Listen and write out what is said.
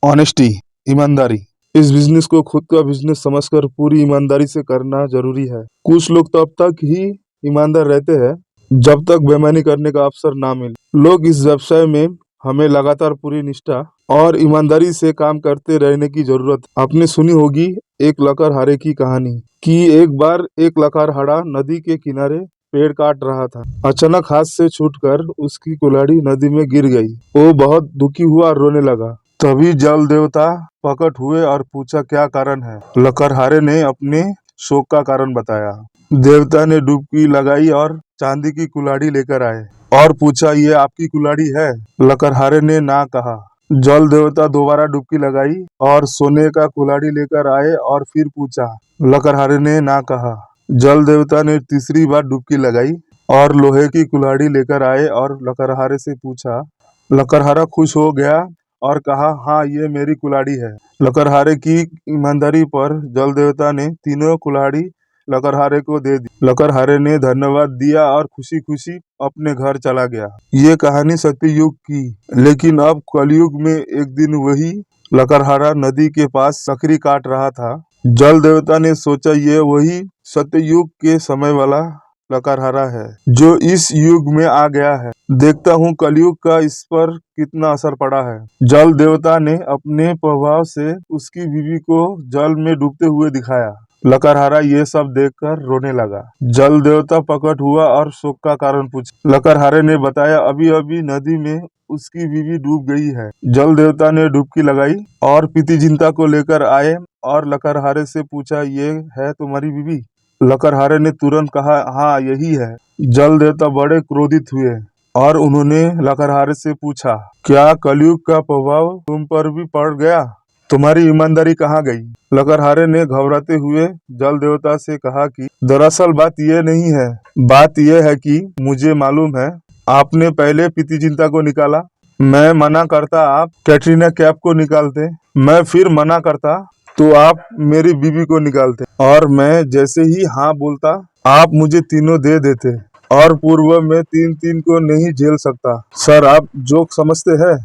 Honesty, ईमानदारी। इस business को खुद का बिजनेस समझकर पूरी ईमानदारी से करना जरूरी है। कुछ लोग तो अब तक ही ईमानदार रहते हैं जब तक बेईमानी करने का अवसर ना मिले। लोग इस व्यवसाय में हमें लगातार पूरी निष्ठा और ईमानदारी से काम करते रहने की जरूरत है। आपने सुनी होगी एक लकड़हारे की कहानी कि एक बार एक लकड़हारा नदी के किनारे पेड़ काट रहा था। अचानक हाथ से छूटकर उसकी कुल्हाड़ी नदी में गिर गई। वो बहुत दुखी हुआ और रोने लगा। तभी जल देवता प्रकट हुए और पूछा, क्या कारण है? लकड़हारे ने अपने शोक का कारण बताया। देवता ने डुबकी लगाई और चांदी की कुल्हाड़ी लेकर आए और पूछा, ये आपकी कुल्हाड़ी है? लकड़हारे ने ना कहा। जल देवता दोबारा डुबकी लगाई और सोने का कुल्हाड़ी लेकर आए और फिर पूछा। लकड़हारे ने ना कहा। जल देवता ने तीसरी बार डुबकी लगाई और लोहे की कुल्हाड़ी लेकर आए और लकड़हारे से पूछा। लकड़हारा खुश हो गया और कहा, हाँ, ये मेरी कुल्हाड़ी है। लकड़हारे की ईमानदारी पर जल देवता ने तीनों कुल्हाड़ी लकड़हारे को दे दी। लकड़हारे ने धन्यवाद दिया और खुशी खुशी अपने घर चला गया। ये कहानी सत्ययुग की, लेकिन अब कलयुग में एक दिन वही लकड़हारा नदी के पास लकड़ी काट रहा था। जल देवता ने सोचा, ये वही सत्ययुग के समय वाला लकड़हारा है जो इस युग में आ गया है। देखता हूँ कलयुग का इस पर कितना असर पड़ा है। जल देवता ने अपने प्रभाव से उसकी बीवी को जल में डूबते हुए दिखाया। लकड़हारा ये सब देखकर रोने लगा। जल देवता प्रकट हुआ और शोक का कारण पूछा। लकड़हारे ने बताया, अभी अभी नदी में उसकी बीवी डूब गई है। जल देवता ने डुबकी लगाई और पीती चिंता को लेकर आए और लकड़हारे से पूछा, ये है तुम्हारी बीवी? लकड़हारे ने तुरंत कहा, हाँ, यही है। जल देवता बड़े क्रोधित हुए और उन्होंने लकड़हारे से पूछा, क्या कलयुग का प्रभाव तुम पर भी पड़ गया? तुम्हारी ईमानदारी कहाँ गई? लकड़हारे ने घबराते हुए जल देवता से कहा कि दरअसल बात यह नहीं है। बात यह है कि मुझे मालूम है आपने पहले पीती चिंता को निकाला। मैं मना करता आप कैटरीना कैफ को निकालते। मैं फिर मना करता तो आप मेरी बीवी को निकालते और मैं जैसे ही हाँ बोलता आप मुझे तीनों दे देते और पूर्व में तीन तीन को नहीं झेल सकता। सर, आप जोक समझते हैं?